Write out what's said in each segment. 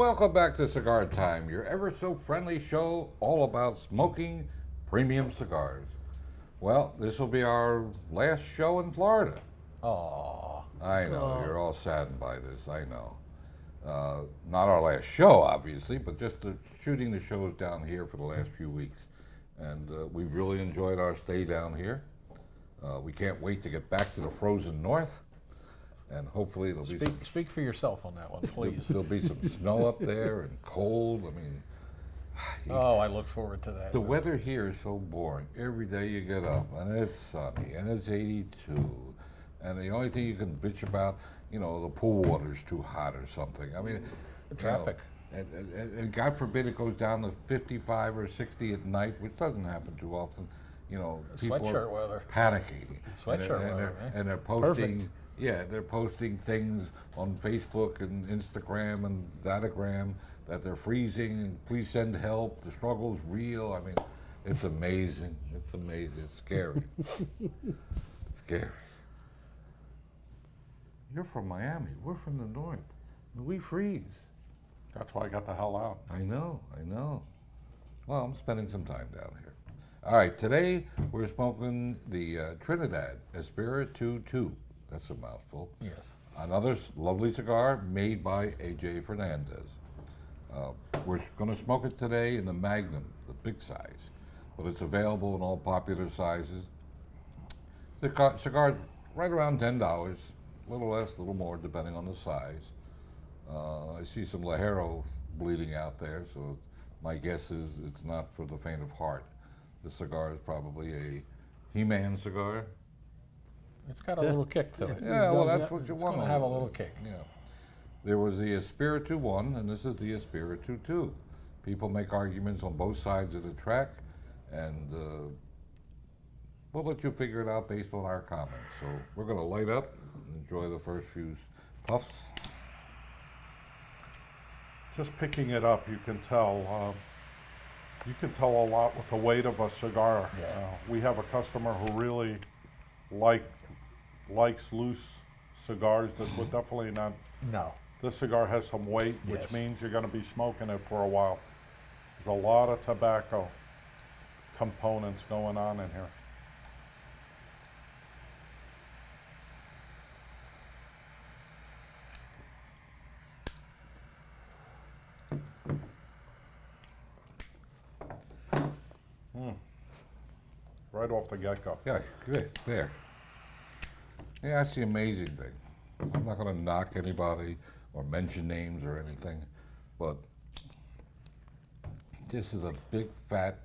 welcome back to Cigar Time, your ever so friendly show all about smoking premium cigars. Well, this will be our last show in Florida. Aw. I know, you're all saddened by this, I know. Not our last show, obviously, but just shooting the shows down here for the last few weeks. And we've really enjoyed our stay down here. We can't wait to get back to the frozen north. And hopefully there'll be Speak for yourself on that one, please. there'll be some snow up there and cold. I mean, Oh, I look forward to that. the weather here is so boring. Every day you get up and it's sunny and it's 82, and the only thing you can bitch about, the pool water's too hot or something. I mean, The traffic. and God forbid it goes down to 55 or 60 at night, which doesn't happen too often. People Sweatshirt are weather. panicking. Sweatshirt and weather, right? and they're posting. Yeah, they're posting things on Facebook and Instagram and Datagram that they're freezing and please send help. The struggle's real. I mean, it's amazing. It's amazing. It's scary. Scary. You're from Miami. We're from the north. We freeze. That's why I got the hell out. I know. Well, I'm spending some time down here. All right, today we're smoking the Trinidad Espiritu 2. That's a mouthful. Yes. Another lovely cigar made by A.J. Fernandez. We're going to smoke it today in the Magnum, the big size, but it's available in all popular sizes. The cigar's right around $10, a little less, a little more, depending on the size. I see some Lajero bleeding out there, so my guess is it's not for the faint of heart. The cigar is probably a He-Man cigar. It's got a little kick to it. Yeah, well, that's what you It's want. going to have a little kick. Yeah. There was the Espiritu 1, and this is the Espiritu 2. People make arguments on both sides of the track, and we'll let you figure it out based on our comments. So we're going to light up and enjoy the first few puffs. Just picking it up, you can tell. You can tell a lot with the weight of a cigar. Yeah. We have a customer who really likes loose cigars. This would definitely not. No. This cigar has some weight, which Yes. means you're going to be smoking it for a while. There's a lot of tobacco components going on in here. Right off the get-go. Yeah, good, there. Yeah, that's the amazing thing. I'm not going to knock anybody or mention names or anything, but this is a big, fat,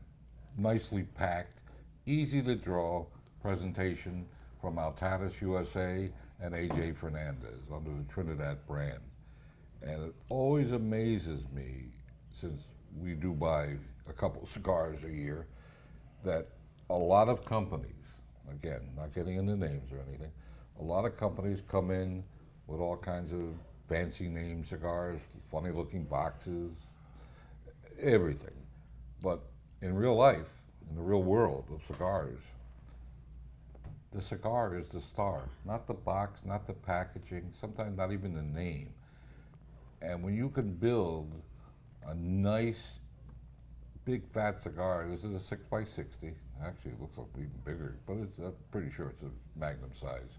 nicely packed, easy to draw presentation from Altadis USA and A.J. Fernandez under the Trinidad brand. And it always amazes me, since we do buy a couple cigars a year, that a lot of companies, again, not getting into names or anything, a lot of companies come in with all kinds of fancy name cigars, funny looking boxes, everything. But in real life, in the real world of cigars, the cigar is the star, not the box, not the packaging, sometimes not even the name. And when you can build a nice, big fat cigar, this is a 6x60, actually it looks like even bigger, but I'm pretty sure it's a Magnum size.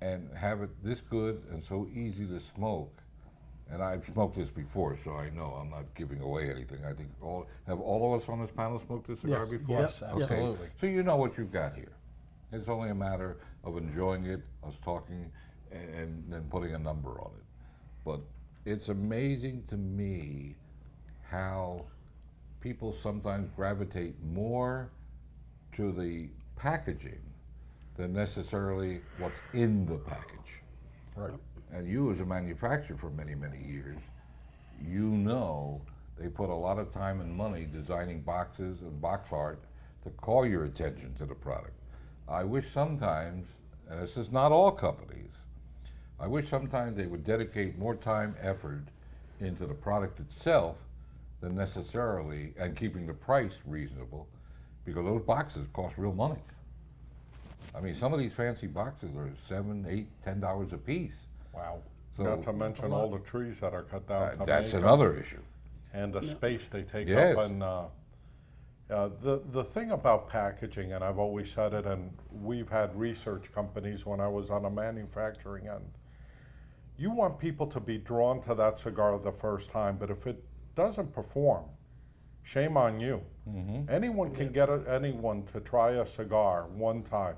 And have it this good and so easy to smoke. And I've smoked this before, so I know I'm not giving away anything. I think all of us on this panel smoked this cigar Yes. before? Yes, absolutely. So you know what you've got here. It's only a matter of enjoying it, us talking, and then putting a number on it. But it's amazing to me how people sometimes gravitate more to the packaging than necessarily what's in the package. Right. And you, as a manufacturer for many, many years, you know they put a lot of time and money designing boxes and box art to call your attention to the product. I wish sometimes, and this is not all companies, I wish sometimes they would dedicate more time, effort into the product itself than necessarily, and keeping the price reasonable, because those boxes cost real money. I mean, some of these fancy boxes are $7, $8, $10 a piece. Wow. So Not to mention all the trees that are cut down to that's make 'em, another issue. and the space they take Yes. up. And the thing about packaging, and I've always said it, and we've had research companies when I was on the manufacturing end, you want people to be drawn to that cigar the first time, but if it doesn't perform, shame on you. Anyone can get anyone to try a cigar one time.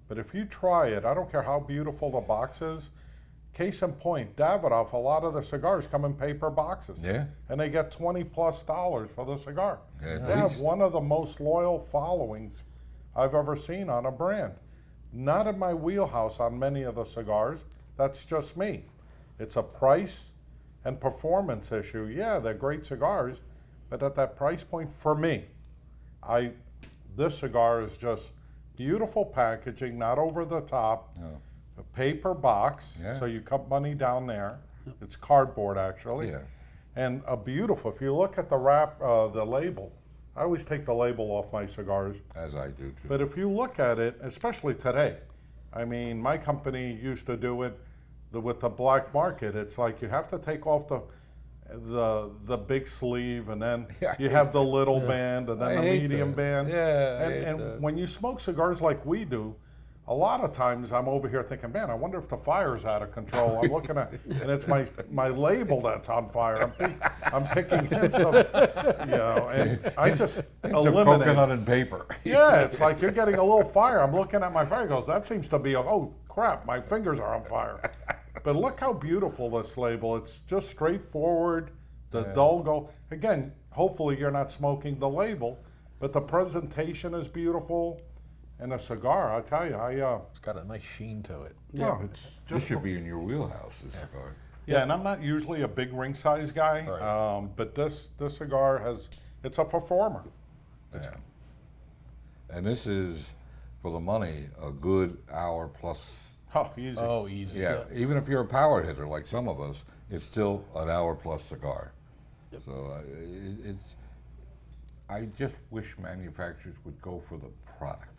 But if you try it, I don't care how beautiful the box is. Case in point, Davidoff, a lot of the cigars come in paper boxes. Yeah. And they get $20+ for the cigar. At They have least. one of the most loyal followings I've ever seen on a brand. Not in my wheelhouse on many of the cigars. That's just me. It's a price and performance issue. Yeah, they're great cigars, but at that price point, for me, this cigar is just beautiful packaging, not over the top. No. A paper box, Yeah. so you cut money down there. It's cardboard, actually. Yeah. And a beautiful, if you look at the wrap, the label, I always take the label off my cigars. As I do too. But if you look at it, especially today, I mean, my company used to do it with the black market. It's like you have to take off the big sleeve, and then Yeah. you have the little band, and I then the hate medium that. band. Yeah, I hate And that. when you smoke cigars like we do, a lot of times I'm over here thinking, man, I wonder if the fire's out of control. I'm looking at, and it's my label that's on fire. I'm picking hints of, and I just It's a eliminate. coconut and paper. Yeah, it's like you're getting a little fire. I'm looking at my fire. It goes, that seems to be, oh crap, my fingers are on fire. But look how beautiful this label. It's just straightforward. The dull go. Again, hopefully you're not smoking the label, but the presentation is beautiful. And a cigar, I tell you, It's got a nice sheen to it. it's This just should be in your wheelhouse, this cigar. yeah. And I'm not usually a big ring size guy, Right. but this cigar it's a performer. Yeah. And this is, for the money, a good hour plus. Oh, easy. Oh, easy. Yeah, even if you're a power hitter like some of us, it's still an hour plus cigar. So it's. I just wish manufacturers would go for the product.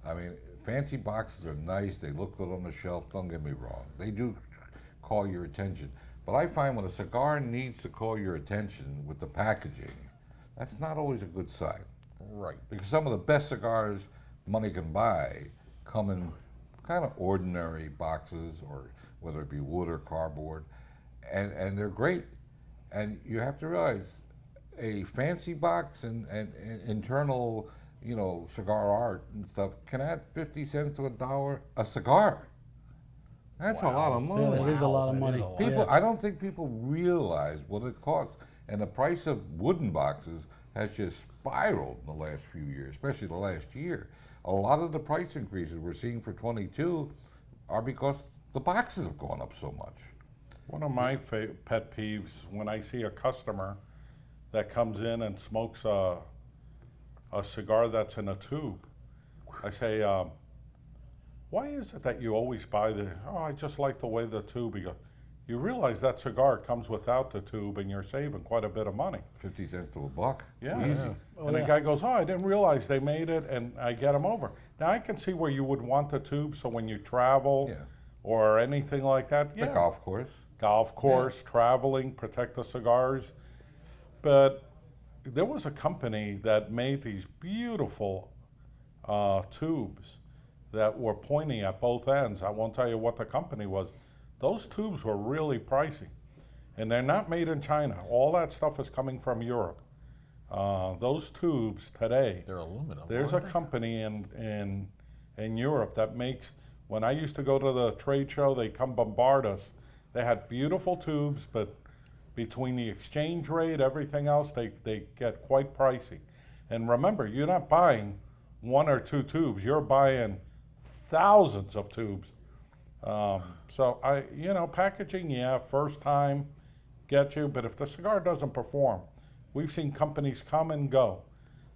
I mean, fancy boxes are nice. They look good on the shelf. Don't get me wrong. They do call your attention. But I find when a cigar needs to call your attention with the packaging, that's not always a good sign. Right. Because some of the best cigars money can buy come in kind of ordinary boxes, or whether it be wood or cardboard, and they're great. And you have to realize a fancy box and internal, cigar art and stuff can add 50 cents to $1 a cigar. That's a lot of money. Yeah, that is a lot of That money. is a lot. People, I don't think people realize what it costs, and the price of wooden boxes has just spiraled in the last few years, especially the last year. A lot of the price increases we're seeing for 22 are because the boxes have gone up so much. One of my pet peeves when I see a customer that comes in and smokes a cigar that's in a tube, I say, why is it that you always buy I just like the way the tube, you realize that cigar comes without the tube and you're saving quite a bit of money. 50 cents to a buck. Yeah. Easy. Oh, And the yeah. guy goes, I didn't realize they made it, and I get them over. Now I can see where you would want the tube, so when you travel Yeah. or anything like that, The yeah. golf course. Golf course, traveling, protect the cigars. But there was a company that made these beautiful tubes that were pointing at both ends. I won't tell you what the company was. Those tubes were really pricey. And they're not made in China. All that stuff is coming from Europe. Those tubes today, They're aluminum. there's a aren't they? company in Europe that makes, when I used to go to the trade show, they come bombard us. They had beautiful tubes, but between the exchange rate, everything else, they get quite pricey. And remember, you're not buying one or two tubes, you're buying thousands of tubes. So packaging, yeah, first time, get you, but if the cigar doesn't perform, we've seen companies come and go.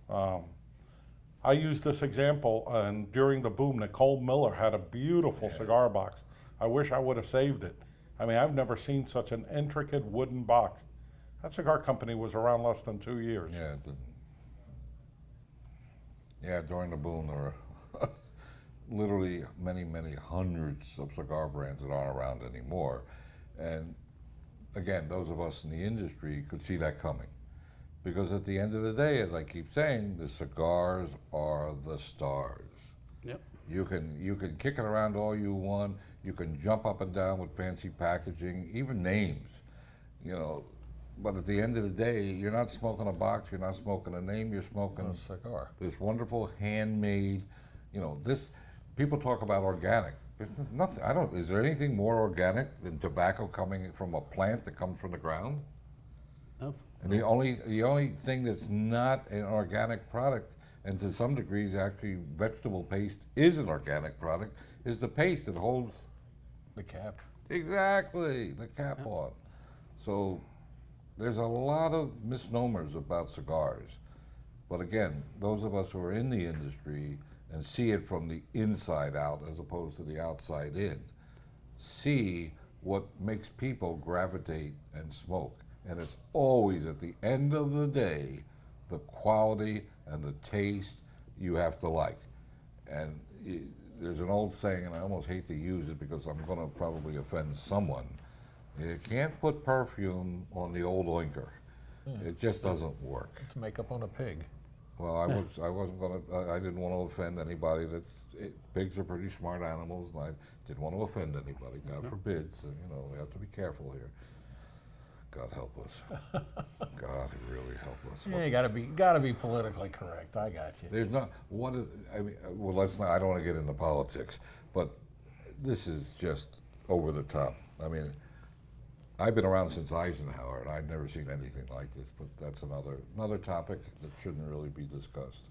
I used this example, and during the boom, Nicole Miller had a beautiful cigar box. I wish I would have saved it. I mean, I've never seen such an intricate wooden box. That cigar company was around less than 2 years. Yeah, during the boom, there were literally many, many hundreds of cigar brands that aren't around anymore. And again, those of us in the industry could see that coming. Because at the end of the day, as I keep saying, the cigars are the stars. Yep. You can kick it around all you want. You can jump up and down with fancy packaging, even names, you know. But at the end of the day, you're not smoking a box. You're not smoking a name. You're smoking A cigar. this wonderful handmade. You know, this. People talk about organic. There's nothing. I don't. Is there anything more organic than tobacco coming from a plant that comes from the ground? No. And the only thing that's not an organic product, and to some degrees actually vegetable paste is an organic product, is the paste that holds The cap. exactly the cap on. So there's a lot of misnomers about cigars. But again, those of us who are in the industry and see it from the inside out as opposed to the outside in, see what makes people gravitate and smoke. And it's always at the end of the day, the quality and the taste you have to like. And there's an old saying, and I almost hate to use it because I'm going to probably offend someone. You can't put perfume on the old oinker. It just doesn't work. It's makeup on a pig. Well, I wasn't going to, I didn't want to offend anybody pigs are pretty smart animals, and I didn't want to offend anybody, God forbid, so, you know, we have to be careful here. God help us. God really help us. Yeah, you gotta be politically correct. I got you. There's not, I mean, well, let's not, I don't want to get into politics, but this is just over the top. I mean, I've been around since Eisenhower, and I've never seen anything like this, but that's another topic that shouldn't really be discussed.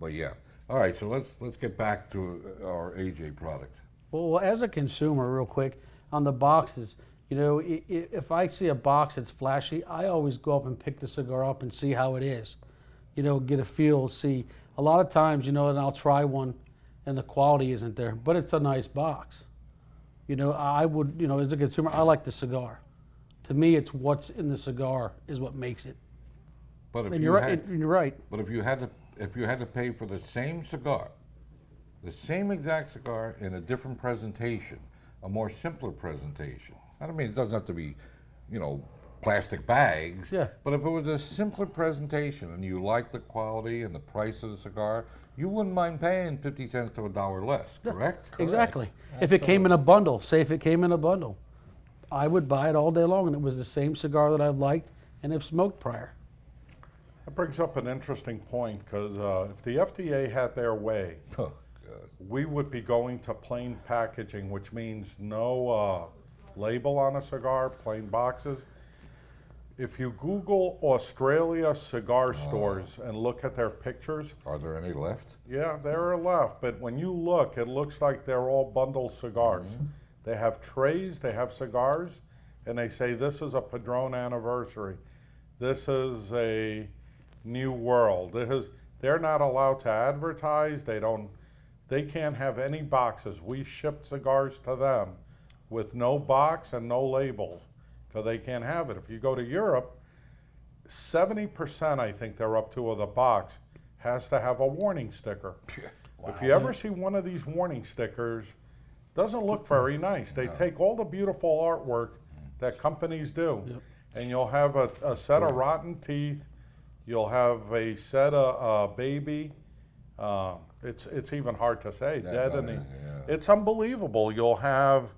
But yeah. All right, so let's get back to our AJ product. Well, as a consumer, real quick, on the boxes, you know, if I see a box that's flashy, I always go up and pick the cigar up and see how it is. You know, get a feel, see. A lot of times, you know, and I'll try one and the quality isn't there, but it's a nice box. You know, I would, you know, as a consumer, I like the cigar. To me, it's what's in the cigar is what makes it. But if And you you're had, right. You're right. But if you had to pay for the same cigar, the same exact cigar in a different presentation, a more simpler presentation. I mean, it doesn't have to be, you know, plastic bags. Yeah. But if it was a simpler presentation and you like the quality and the price of the cigar, you wouldn't mind paying 50 cents to $1 less, correct? Exactly. If it came in a bundle, say if it came in a bundle, I would buy it all day long, and it was the same cigar that I've liked and have smoked prior. That brings up an interesting point, because if the FDA had their way, Oh, God. we would be going to plain packaging, which means no label on a cigar, plain boxes. If you Google Australia cigar stores and look at their pictures, Are there any left? yeah, there are left, but when you look, it looks like they're all bundle cigars. They have trays, they have cigars, and they say this is a Padron anniversary. This is a new world. They're not allowed to advertise. They can't have any boxes. We ship cigars to them with no box and no labels, because they can't have it. If you go to Europe, 70%, I think they're up to, of the box has to have a warning sticker. If you ever see one of these warning stickers, doesn't look very nice. They take all the beautiful artwork that companies do, and you'll have a set of rotten teeth, you'll have a set of baby, it's even hard to say, dead in the, it's unbelievable. You'll have,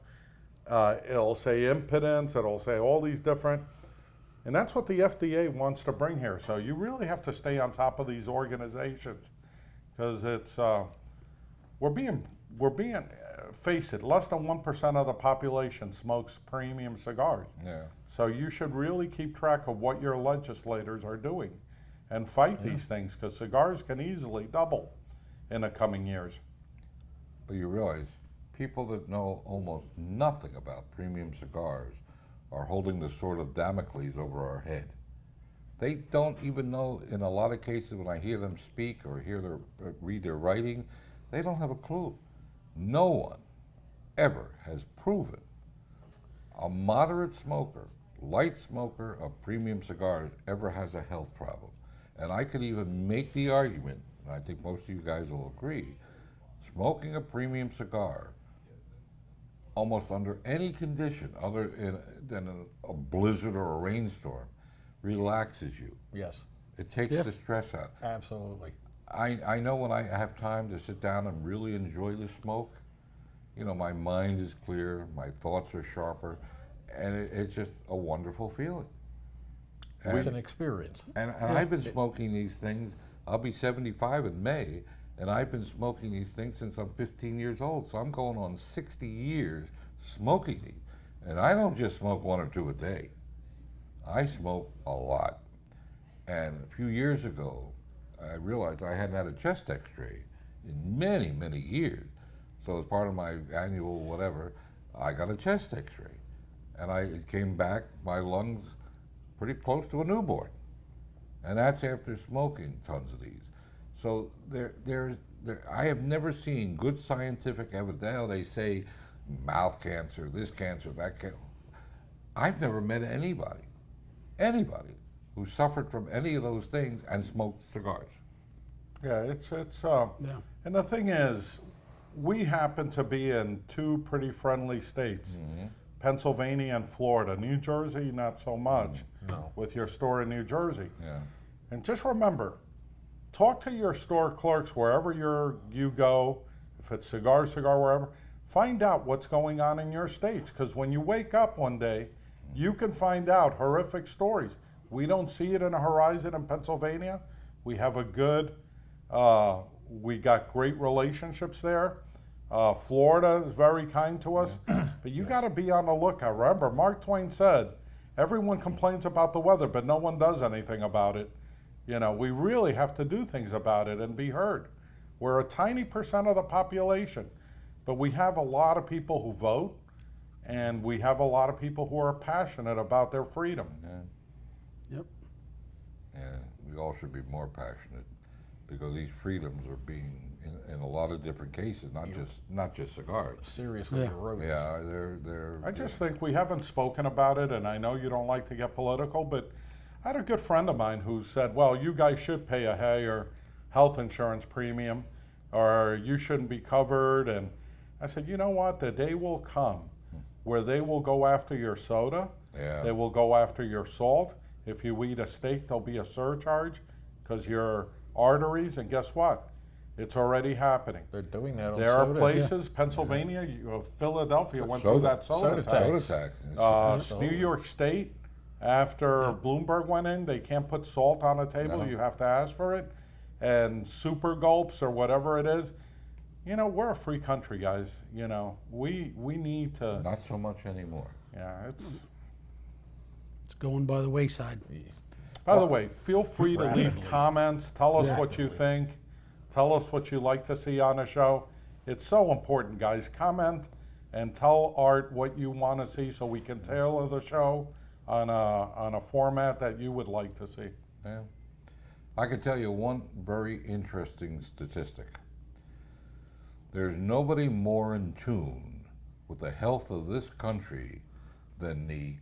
it'll say impotence, it'll say all these different, and that's what the FDA wants to bring here. So you really have to stay on top of these organizations, because it's, we're being, face it, less than 1% of the population smokes premium cigars. Yeah. So you should really keep track of what your legislators are doing and fight these things, because cigars can easily double in the coming years. But you realize people that know almost nothing about premium cigars are holding the sword of Damocles over our head. They don't even know, in a lot of cases, when I hear them speak or read their writing, they don't have a clue. No one ever has proven a moderate smoker, light smoker of premium cigars ever has a health problem. And I could even make the argument, and I think most of you guys will agree, smoking a premium cigar almost under any condition than a blizzard or a rainstorm, relaxes you. Yes, It takes Yeah. the stress out. absolutely. I know when I have time to sit down and really enjoy the smoke, you know, my mind is clear, my thoughts are sharper, and it's just a wonderful feeling. It's an experience. And I've been smoking these things, I'll be 75 in May, and I've been smoking these things since I'm 15 years old. So I'm going on 60 years smoking these. And I don't just smoke one or two a day. I smoke a lot. And a few years ago, I realized I hadn't had a chest x-ray in many, many years. So as part of my annual whatever, I got a chest x-ray. And it came back, my lungs pretty close to a newborn. And that's after smoking tons of these. So I have never seen good scientific evidence. Now they say mouth cancer, this cancer, that cancer. I've never met anybody who suffered from any of those things and smoked cigars. Yeah, Yeah. and the thing is, we happen to be in two pretty friendly states, Pennsylvania and Florida. New Jersey, not so much, No. with your store in New Jersey. Yeah. And just remember, talk to your store clerks wherever you go, if it's cigar, wherever. Find out what's going on in your states, because when you wake up one day, you can find out horrific stories. We don't see it in the horizon in Pennsylvania. We have we got great relationships there. Florida is very kind to us, but you got to be on the lookout. Remember, Mark Twain said, everyone complains about the weather, but no one does anything about it. You know, we really have to do things about it and be heard. We're a tiny percent of the population, but we have a lot of people who vote, and we have a lot of people who are passionate about their freedom. Yep. Yeah, we all should be more passionate because these freedoms are being, in a lot of different cases, not just cigars. Seriously Yeah. eroded. Yeah, they're. I just think we haven't spoken about it, and I know you don't like to get political, but I had a good friend of mine who said, well, you guys should pay a higher health insurance premium, or you shouldn't be covered. And I said, you know what? The day will come where they will go after your soda, Yeah. they will go after your salt. If you eat a steak, there'll be a surcharge because your arteries, and guess what? It's already happening. They're doing that on There are soda. places, Pennsylvania, Philadelphia went through that soda tax. Soda tax. New York State, after Bloomberg went in, they can't put salt on the table. No. You have to ask for it. And super gulps or whatever it is. You know, we're a free country, guys. You know, we need to. Not so much anymore. Yeah, it's. It's going by the wayside. By the way, feel free to leave Rapidly. comments. Tell us Yeah. what you think. Tell us what you like to see on the show. It's so important, guys. Comment and tell Art what you want to see so we can tailor the show on a format that you would like to see. Yeah. I can tell you one very interesting statistic. There's nobody more in tune with the health of this country than the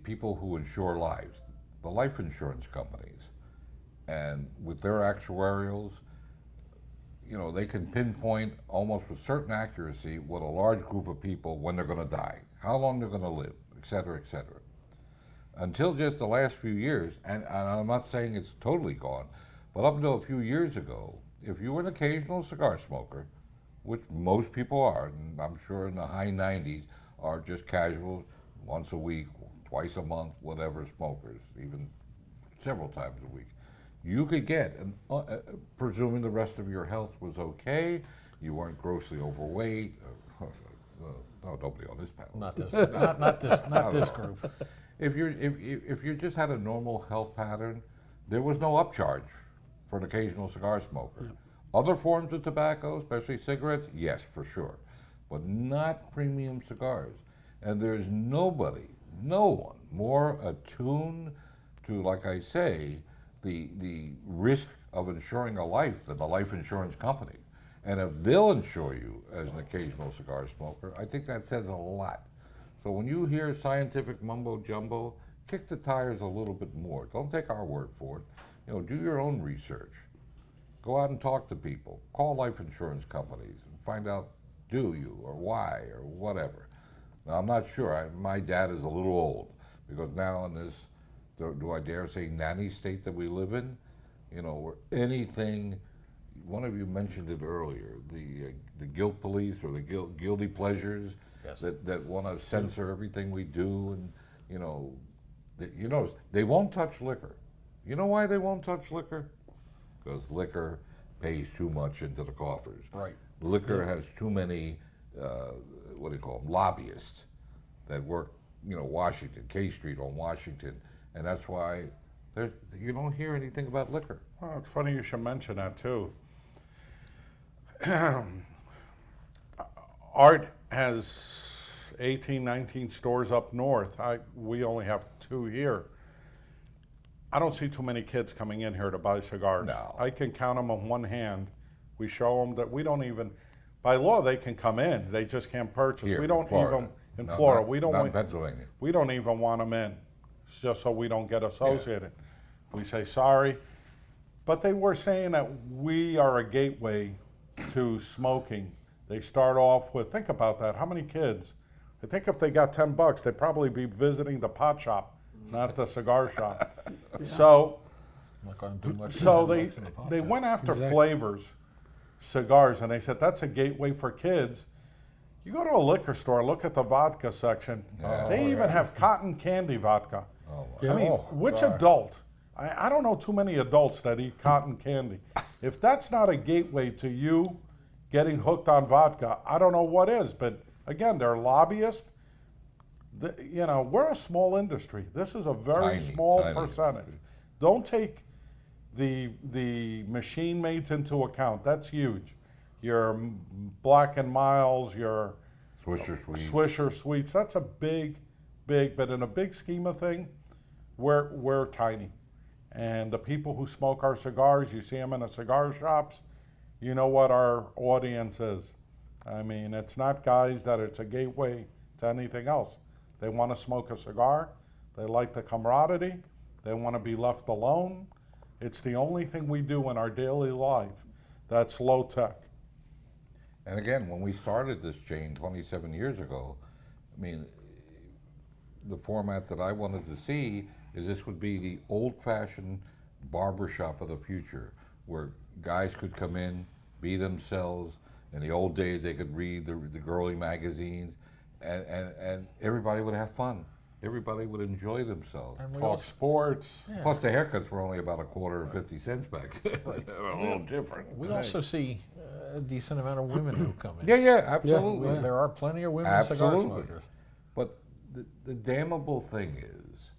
people who insure lives, the life insurance companies. And with their actuarials, you know, they can pinpoint almost with certain accuracy what a large group of people, when they're going to die, how long they're going to live, et cetera, et cetera. Until just the last few years, and I'm not saying it's totally gone, but up until a few years ago, if you were an occasional cigar smoker, which most people are, and I'm sure in the high 90s are just casual, once a week, twice a month, whatever smokers, even several times a week, you could get, presuming the rest of your health was okay, you weren't grossly overweight, no, nobody on this panel. Not this. Not this group. If you just had a normal health pattern, there was no upcharge for an occasional cigar smoker. Other forms of tobacco, especially cigarettes, yes, for sure, but not premium cigars. And there's no one more attuned to, like I say, the risk of insuring a life than the life insurance company. And if they'll insure you as an occasional cigar smoker, I think that says a lot. So when you hear scientific mumbo jumbo, kick the tires a little bit more. Don't take our word for it. You know, do your own research. Go out and talk to people. Call life insurance companies and find out, do you or why or whatever. Now, I'm not sure. My dad is a little old because now in this, do I dare say, nanny state that we live in, where anything, one of you mentioned it earlier, the guilt police or the guilty pleasures Yes. that want to censor everything we do, and they won't touch liquor. You know why they won't touch liquor? Because liquor pays too much into the coffers. Right. Liquor has too many, what do you call them, lobbyists that work, Washington, K Street on Washington, and that's why you don't hear anything about liquor. Well, it's funny you should mention that too. Art has 18, 19 stores up north. We only have 2 here. I don't see too many kids coming in here to buy cigars. No. I can count them on one hand. We show them that we don't even, by law, they can come in. They just can't purchase. Here, We don't Florida. even, in No, Florida, not- we don't not in want, Pennsylvania. we don't even want them in. It's just so we don't get associated. We say sorry. But they were saying that we are a gateway to smoking. They start off with, think about that, how many kids? I think if they got $10, they'd probably be visiting the pot shop, not the cigar shop. So, I'm not going to do much. so in the pot they shop. went after Exactly. flavors, cigars, and they said that's a gateway for kids. You go to a liquor store, look at the vodka section. They even have cotton candy vodka. Oh, Yeah. I mean, Oh, which God. adult? I don't know too many adults that eat cotton candy. If that's not a gateway to you getting hooked on vodka, I don't know what is. But again, they're lobbyists. We're a small industry. This is a very Tiny, small tiny. percentage. Don't take the machine maids into account. That's huge. Your Black and Miles, your Swisher Sweets. Swisher Sweets. That's a big, but in a big scheme of thing, we're tiny. And the people who smoke our cigars, you see them in the cigar shops, you know what our audience is. I mean, it's not guys that it's a gateway to anything else. They want to smoke a cigar. They like the camaraderie. They want to be left alone. It's the only thing we do in our daily life that's low tech. And again, when we started this chain 27 years ago, I mean, the format that I wanted to see is this would be the old-fashioned barbershop of the future, where guys could come in, be themselves. In the old days, they could read the girly magazines, and everybody would have fun. Everybody would enjoy themselves. And we Talk also, sports. yeah. Plus, the haircuts were only about a quarter or 50 cents back then. They're a little different. we today. also see a decent amount of women who come in. Yeah, absolutely. Yeah. There are plenty of women cigar Absolutely. smokers. But the damnable thing is,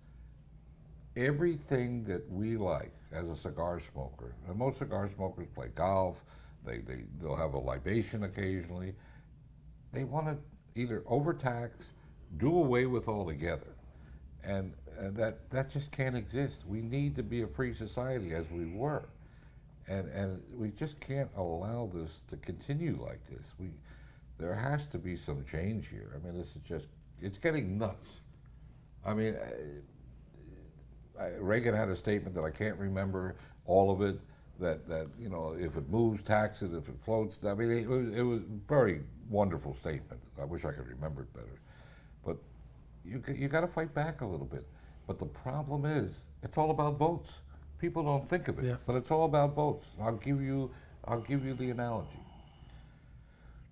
everything that we like as a cigar smoker, and most cigar smokers play golf, they'll have a libation occasionally, they want to either overtax, do away with altogether. And that just can't exist. We need to be a free society as we were. And we just can't allow this to continue like this. There has to be some change here. I mean, this is just, it's getting nuts. I mean, Reagan had a statement that I can't remember all of it, that if it moves, tax it, if it floats. I mean, it was a very wonderful statement. I wish I could remember it better. But you got to fight back a little bit. But the problem is, it's all about votes. People don't think of it, Yeah. but it's all about votes. I'll give you the analogy.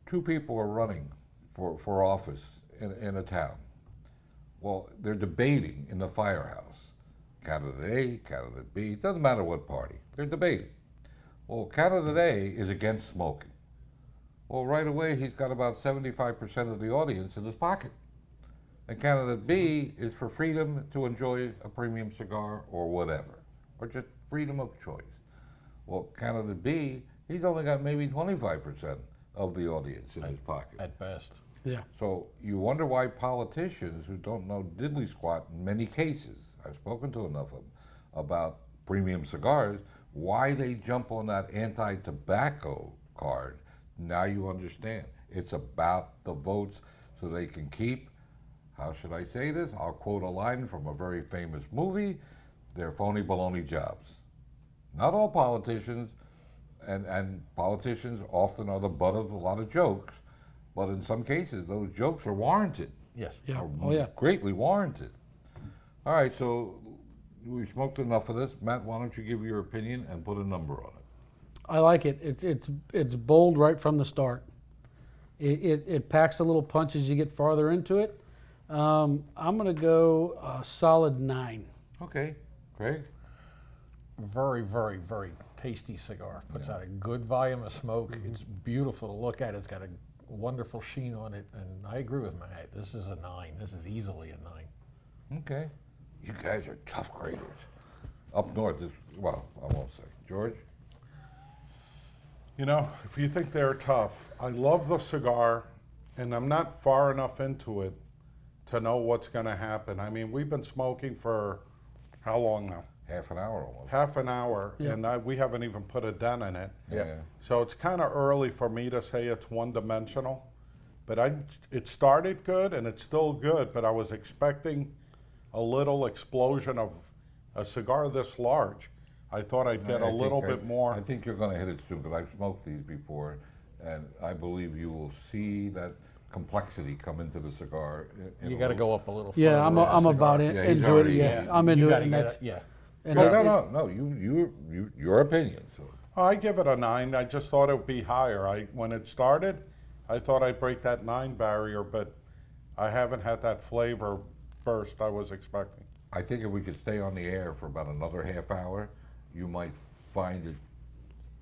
2 people are running for office in a town. Well, they're debating in the firehouse. Candidate A, candidate B, it doesn't matter what party, they're debating. Well, candidate A is against smoking. Well, right away, he's got about 75% of the audience in his pocket. And candidate B is for freedom to enjoy a premium cigar or whatever, or just freedom of choice. Well, candidate B, he's only got maybe 25% of the audience in his pocket. At best. Yeah. So you wonder why politicians who don't know diddly squat in many cases, I've spoken to enough of them about premium cigars, why they jump on that anti-tobacco card. Now you understand. It's about the votes so they can keep, how should I say this? I'll quote a line from a very famous movie, they're phony baloney jobs. Not all politicians, and politicians often are the butt of a lot of jokes, but in some cases those jokes are warranted. Yes. Yeah. are Oh yeah. greatly warranted. All right, so we smoked enough of this. Matt, why don't you give your opinion and put a number on it? I like it. It's bold right from the start. It packs a little punch as you get farther into it. I'm gonna go a solid 9. Okay, Craig? Very, very, very tasty cigar. Puts out a good volume of smoke. It's beautiful to look at. It's got a wonderful sheen on it, and I agree with Matt. This is a 9. This is easily a 9. Okay. You guys are tough graders. Up north is, well, I won't say. George? You know, if you think they're tough, I love the cigar, and I'm not far enough into it to know what's going to happen. I mean, we've been smoking for how long now? Half an hour almost. Half an hour, Yeah. and we haven't even put a dent in it. Yeah. So it's kind of early for me to say it's one-dimensional, but it started good and it's still good, but I was expecting a little explosion of a cigar this large. I thought I'd get a little bit more. I think you're going to hit it soon because I've smoked these before, and I believe you will see that complexity come into the cigar. You got to go up a little further. Yeah, I'm with the about cigar. it. Yeah, he's Into it. already- Yeah, yeah, I'm You into it. gotta And get that's it, yeah. and No, that- no, your opinion. So. I give it a 9. I just thought it would be higher. When it started, I thought I'd break that 9 barrier, but I haven't had that flavor burst I was expecting. I think if we could stay on the air for about another half hour, you might find it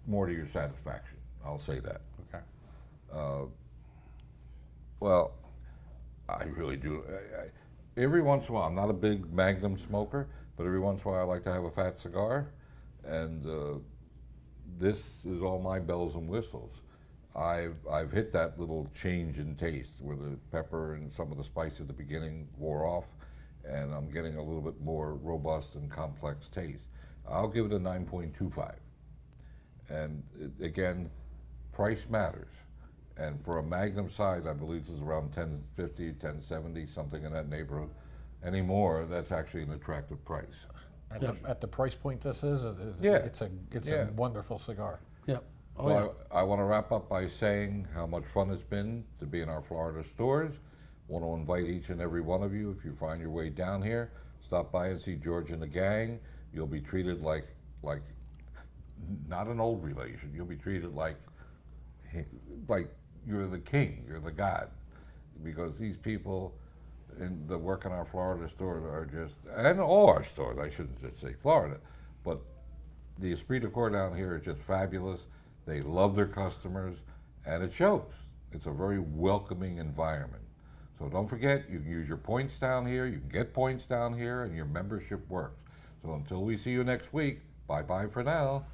more to your satisfaction. I'll say that. Okay. Well, I really do. Every once in a while, I'm not a big Magnum smoker, but every once in a while I like to have a fat cigar, and this is all my bells and whistles. I've hit that little change in taste where the pepper and some of the spice at the beginning wore off, and I'm getting a little bit more robust and complex taste. I'll give it a 9.25. And again, price matters. And for a Magnum size, I believe this is around 1050, 1070, something in that neighborhood. Anymore, that's actually an attractive price. At the price point this is, Yeah. it's a Yeah. wonderful cigar. Yep. Oh, So yeah. I want to wrap up by saying how much fun it's been to be in our Florida stores. Want to invite each and every one of you, if you find your way down here, stop by and see George and the gang. You'll be treated like not an old relation. You'll be treated like you're the king, you're the god, because these people that work in our Florida stores are just, and all our stores, I shouldn't just say Florida, but the esprit de corps down here is just fabulous. They love their customers, and it shows. It's a very welcoming environment. So don't forget, you can use your points down here, you can get points down here, and your membership works. So until we see you next week, bye-bye for now.